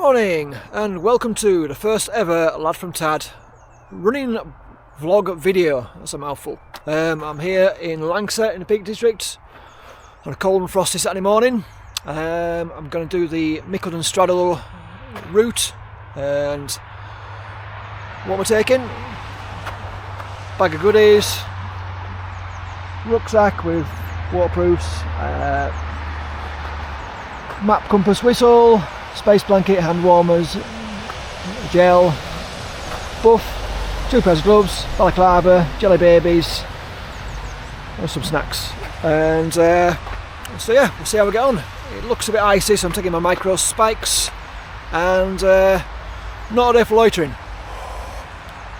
Morning and welcome to the first ever Lad from Tad running vlog video. That's a mouthful. I'm here in Lancashire in the Peak District on a cold and frosty Saturday morning. I'm going to do the Mickleden Straddle route, and what we're taking: bag of goodies, rucksack with waterproofs, map, compass, whistle, space blanket, hand warmers, gel, buff, 2 pairs of gloves, balaclava, jelly babies, and some snacks. And so yeah, we'll see how we get on. It looks a bit icy, so I'm taking my micro spikes, and not a day for loitering,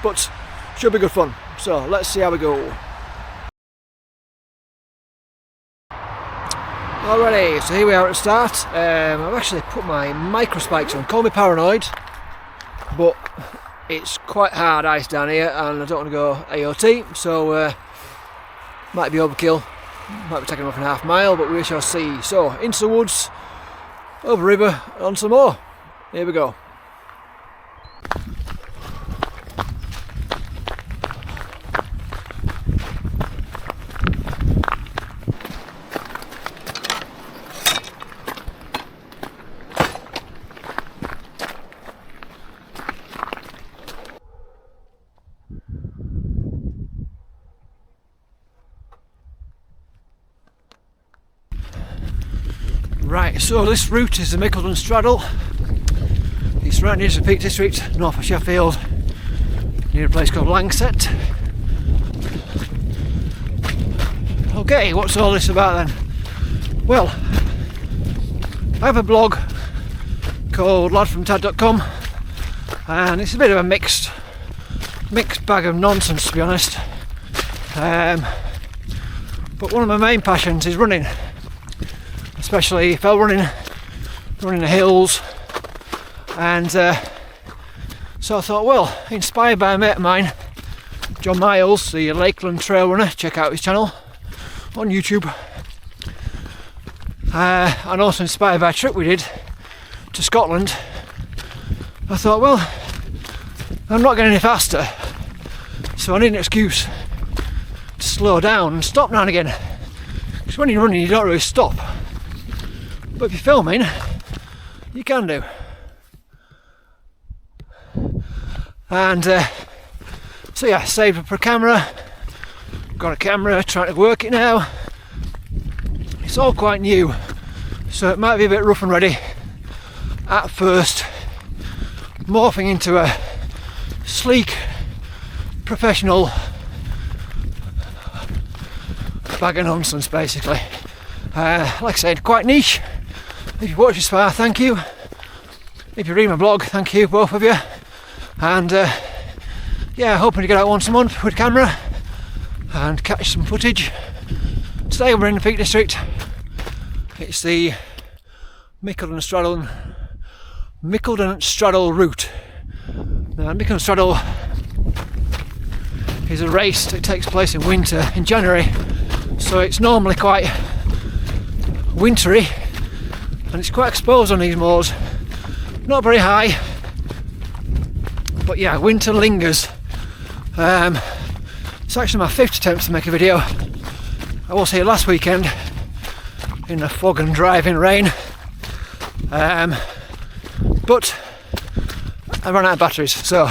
but should be good fun. So let's see how we go. Alrighty, so here we are at the start. I've actually put my micro spikes on. Call me paranoid, but it's quite hard ice down here and I don't want to go AOT, so might be overkill, might be taking them off in half a mile, but we shall see. So into the woods, over river, on some more. Here we go. Right, so this route is the Mickleden Straddle. It's right near the Peak District, north of Sheffield, near a place called Lancashire. Okay, what's all this about then? Well, I have a blog called ladfromtad.com, and it's a bit of a mixed bag of nonsense, to be honest. But one of my main passions is running. Especially if I'm running the hills, and so I thought, well, inspired by a mate of mine, John Miles, the Lakeland trail runner, check out his channel on YouTube, and also inspired by a trip we did to Scotland. I thought, well, I'm not getting any faster, so I need an excuse to slow down and stop now and again, because when you're running you don't really stop. But if you're filming, you can do. And so yeah, saved up for a camera. Got a camera, trying to work it now. It's all quite new, so it might be a bit rough and ready at first, morphing into a sleek, professional bag of nonsense, basically. Like I said, quite niche. If you've watched this far, thank you. If you read my blog, thank you, both of you. And yeah, hoping to get out once a month with a camera and catch some footage. Today we're in the Peak District. It's the Mickleden Straddle route. Now, Mickleden Straddle is a race that takes place in winter, in January, so it's normally quite wintry, and it's quite exposed on these moors. Not very high, but yeah, winter lingers. It's actually my 5th attempt to make a video. I was here last weekend in the fog and driving rain, but I ran out of batteries, so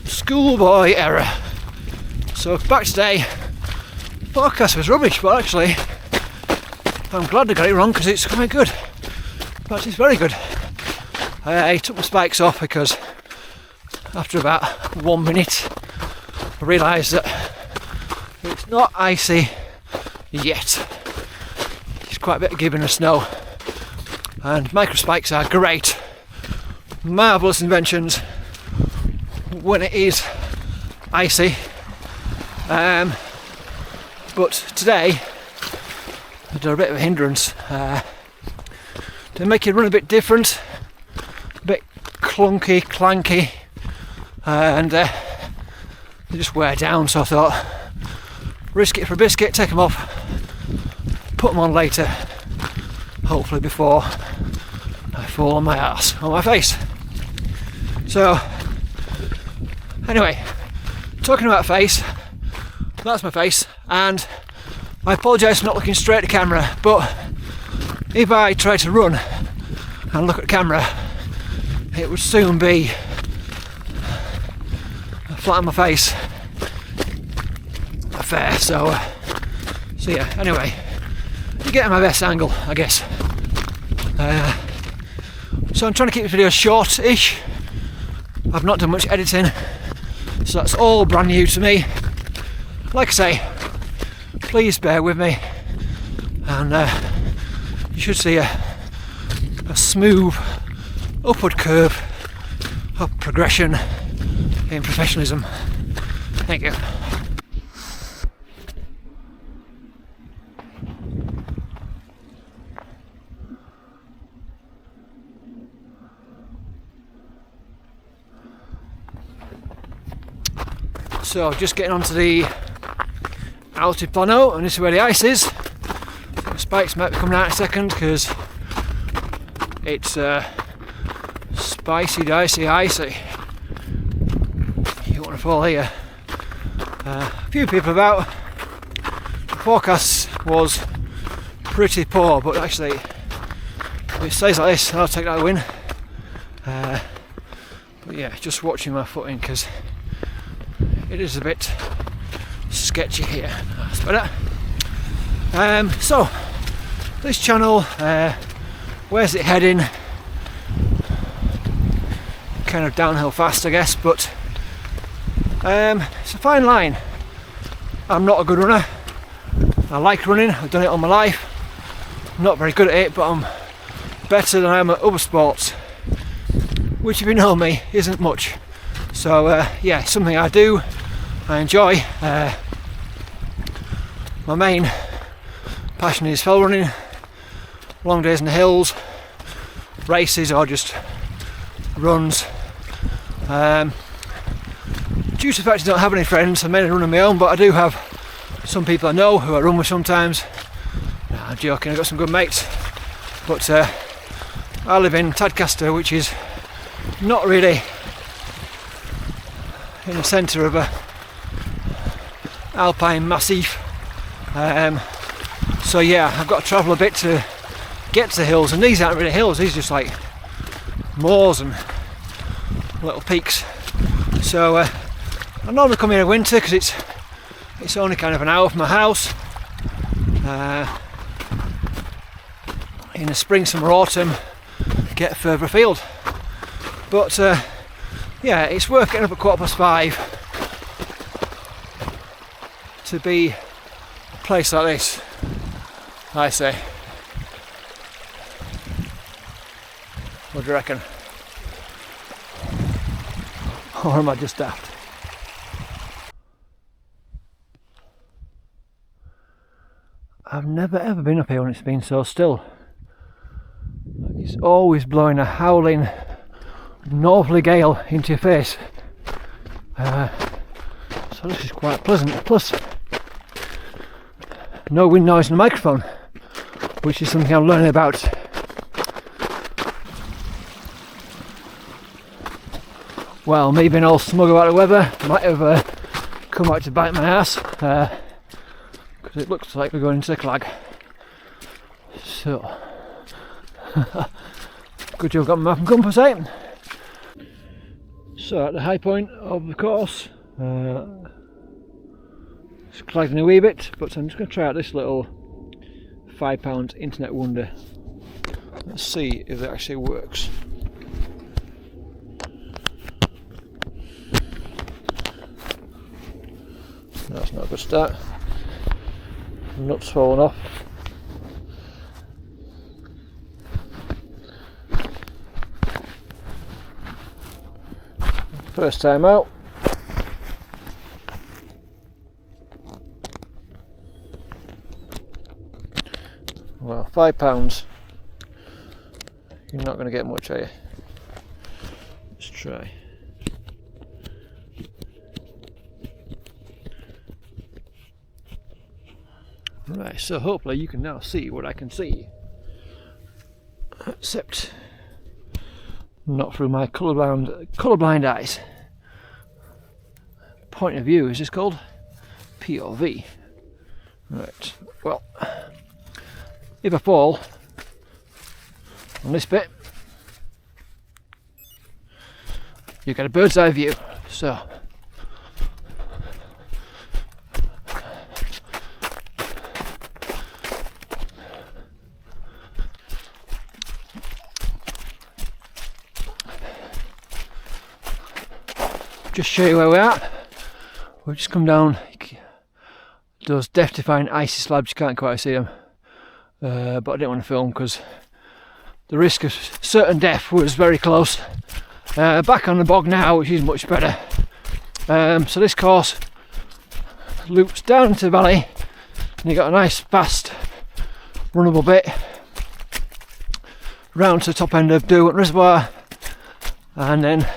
schoolboy error. So back today. Podcast was rubbish, but actually I'm glad I got it wrong because it's quite good. But it's very good. I took my spikes off because after about 1 minute I realised that it's not icy yet. It's quite a bit of gibbing of snow. And micro spikes are great, marvellous inventions when it is icy. But today they're a bit of a hindrance. They make you run a bit different, a bit clunky, clanky, and they just wear down. So I thought, risk it for a biscuit, take them off, put them on later, hopefully before I fall on my ass, on my face. So anyway, talking about face, that's my face, and I apologise for not looking straight at the camera, but if I try to run and look at the camera, it would soon be flat on my face affair. So yeah, anyway, you're getting my best angle, I guess. So I'm trying to keep this video short-ish. I've not done much editing, so that's all brand new to me. Like I say, please bear with me, and you should see a smooth upward curve of progression in professionalism. Thank you. So just getting onto the altiplano, and this is where the ice is. The spikes might be coming out in a second because it's spicy, dicey, icy. You don't want to fall here. A few people about. The forecast was pretty poor, but actually if it stays like this, I'll take that win. But yeah, just watching my footing because it is a bit sketchy here. That's better. So this channel, where's it heading? Kind of downhill fast, I guess, but it's a fine line. I'm not a good runner. I like running, I've done it all my life. I'm not very good at it, but I'm better than I am at other sports, which, if you know me, isn't much. So yeah, something I do, I enjoy. My main passion is fell running, long days in the hills, races or just runs. Due to the fact I don't have any friends, I mainly run on my own, but I do have some people I know who I run with sometimes. No, I'm joking, I've got some good mates, but I live in Tadcaster, which is not really in the centre of a alpine massif. So yeah, I've got to travel a bit to get to the hills, and these aren't really hills, these are just like moors and little peaks. So I normally come here in winter because it's only kind of an hour from my house. In the spring, summer, autumn, get further afield. But yeah, it's worth getting up at 5:15 to be a place like this, I say. What do you reckon? Or am I just daft? I've never ever been up here when it's been so still. It's always blowing a howling northerly gale into your face. So this is quite pleasant. Plus, no wind noise in the microphone, which is something I'm learning about. Well, me being all smug about the weather might have come out to bite my ass, because it looks like we're going into the clag. So, good job, got my map and compass out. So at the high point of the course, it's clagging a wee bit, but I'm just going to try out this little £5 internet wonder. Let's see if it actually works. That's not a good start. Nuts falling off. First time out. Well, £5. You're not going to get much, are you? Let's try. Right, so hopefully you can now see what I can see. Except not through my colourblind eyes. Point of view, is this called? POV. Right, well, if I fall on this bit, you get a bird's eye view. So just show you where we are. We've just come down those death-defying icy slabs. You can't quite see them, but I didn't want to film because the risk of certain death was very close. Back on the bog now, which is much better. So this course loops down into the valley, and you got a nice fast runnable bit round to the top end of Derwent Reservoir, and then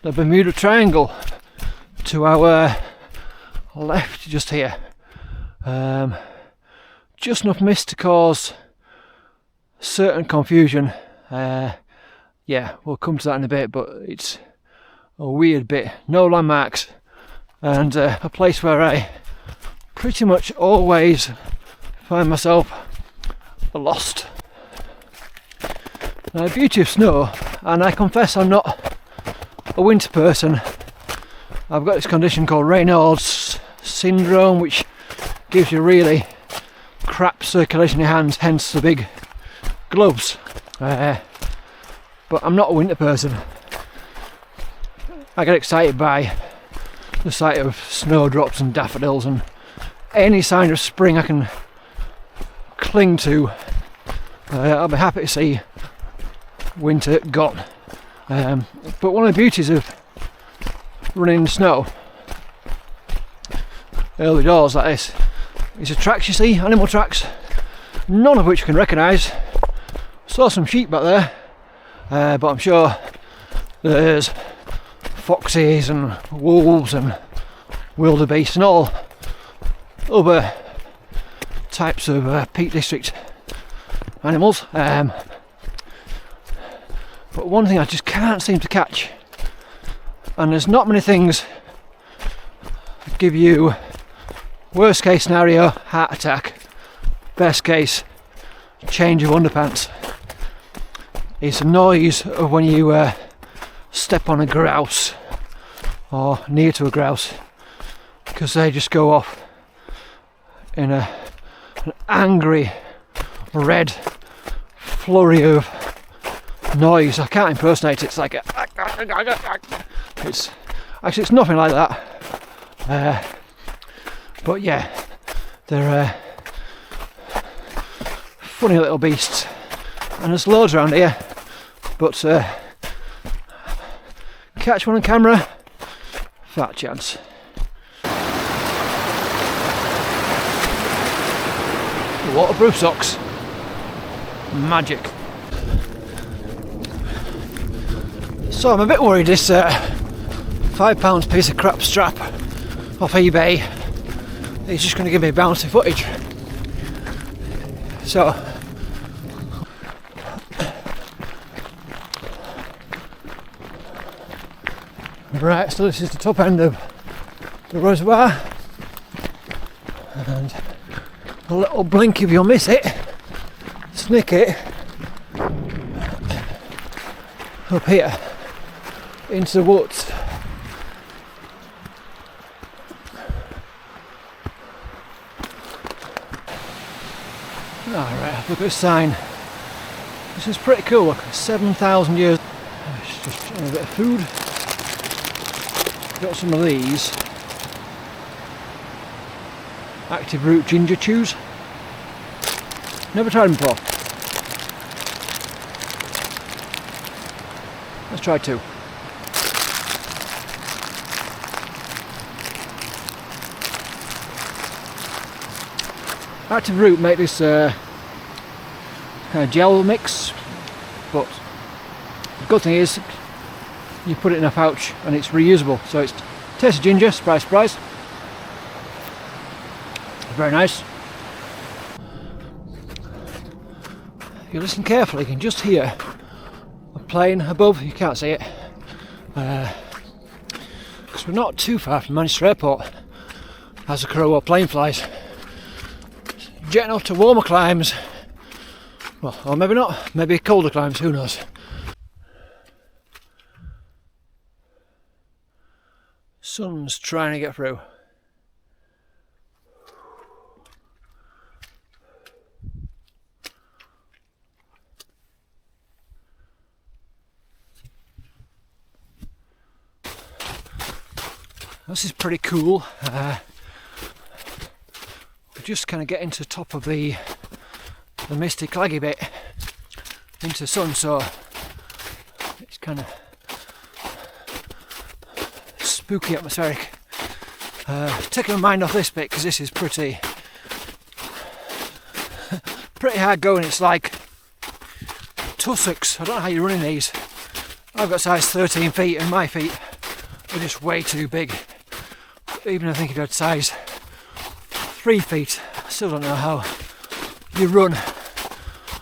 the Bermuda Triangle to our left, just here. Just enough mist to cause certain confusion. Yeah, we'll come to that in a bit, but it's a weird bit. No landmarks, and a place where I pretty much always find myself lost. Now, the beauty of snow, and I confess I'm not a winter person. I've got this condition called Raynaud's syndrome, which gives you really crap circulation in your hands, hence the big gloves. But I'm not a winter person. I get excited by the sight of snowdrops and daffodils, and any sign of spring I can cling to. I'll be happy to see winter gone. But one of the beauties of running in the snow early doors like this is the tracks you see, animal tracks, none of which you can recognise. Saw some sheep back there, but I'm sure there's foxes and wolves and wildebeest and all other types of Peak District animals. But one thing I just can't seem to catch, and there's not many things that give you worst case scenario heart attack, best case change of underpants, is the noise of when you step on a grouse or near to a grouse, because they just go off in an angry red flurry of noise. I can't impersonate it. It's like it's nothing like that. But yeah, they're funny little beasts, and there's loads around here. But catch one on camera, fat chance. Waterproof socks, magic. So I'm a bit worried this £5 piece of crap strap off eBay is just going to give me bouncy footage. So right, so this is the top end of the reservoir, and a little blink if you'll miss it, snick it up here into the woods. Alright, look at this sign. This is pretty cool, look, 7,000 years. Just trying a bit of food. Got some of these active root ginger chews. Never tried them before. Let's try two. Active root make this kind of gel mix, but the good thing is you put it in a pouch and it's reusable, so it's taste of ginger, surprise surprise. Very nice. If you listen carefully you can just hear a plane above. You can't see it because we're not too far from Manchester Airport as the crow or plane flies. Jetting off to warmer climes, well, or maybe not, maybe colder climes, who knows. Sun's trying to get through. This is pretty cool. We're just kind of getting to the top of the misty claggy bit into the sun, so it's kind of spooky atmospheric. Taking my mind off this bit because this is pretty hard going. It's like tussocks. I don't know how you're running these. I've got size 13 feet and my feet are just way too big. Even I think if you had size 3 feet, I still don't know how you run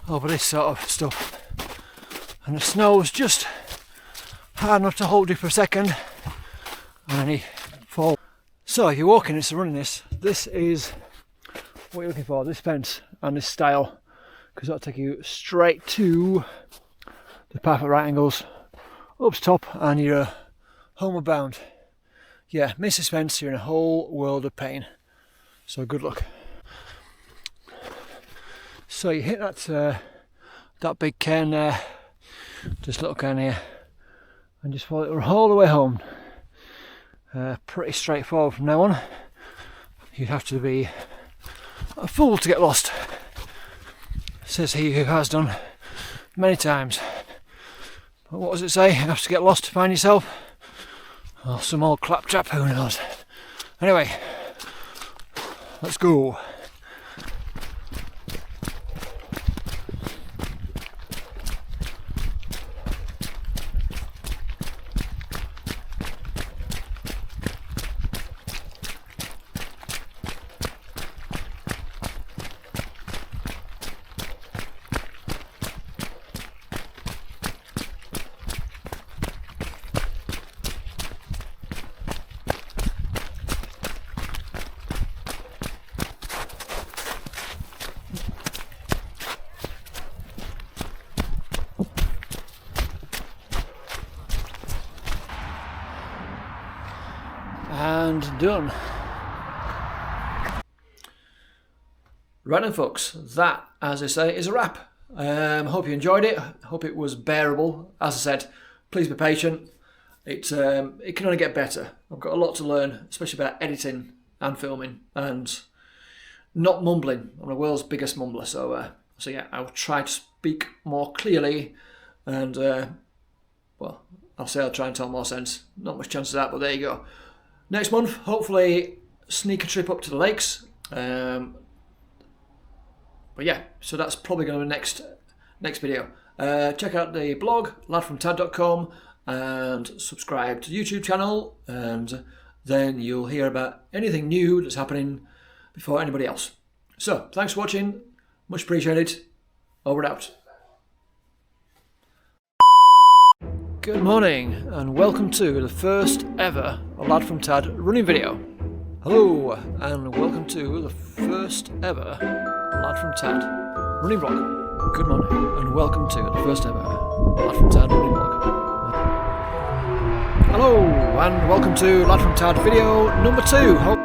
over this sort of stuff. And the snow's just hard enough to hold you for a second and then you fall. So if you're walking this or running this is what you're looking for, this fence and this style, because that'll take you straight to the path at right angles, up top, and you're homeward bound. Yeah, miss this fence, you're in a whole world of pain. So good luck. So you hit that big cairn there, this little cairn here, and just follow it all the way home. Pretty straightforward from now on. You'd have to be a fool to get lost, says he who has done many times. But what does it say? You have to get lost to find yourself? Or some old claptrap, who knows. Anyway, let's go. And done. Right then folks, that, as I say, is a wrap. Hope you enjoyed it. Hope it was bearable. As I said, please be patient. It can only get better. I've got a lot to learn, especially about editing and filming and not mumbling. I'm the world's biggest mumbler, so yeah, I'll try to speak more clearly and well, I'll try and tell more sense. Not much chance of that, but there you go. Next month, hopefully, sneak a trip up to the lakes. But yeah, so that's probably going to be the next video. Check out the blog, ladfromtad.com, and subscribe to the YouTube channel, and then you'll hear about anything new that's happening before anybody else. So, thanks for watching. Much appreciated. Over and out. Good morning and welcome to the first ever Lad from Tad running video. Hello and welcome to the first ever Lad from Tad running vlog. Good morning and welcome to the first ever Lad from Tad running vlog. Hello and welcome to Lad from Tad video number 2.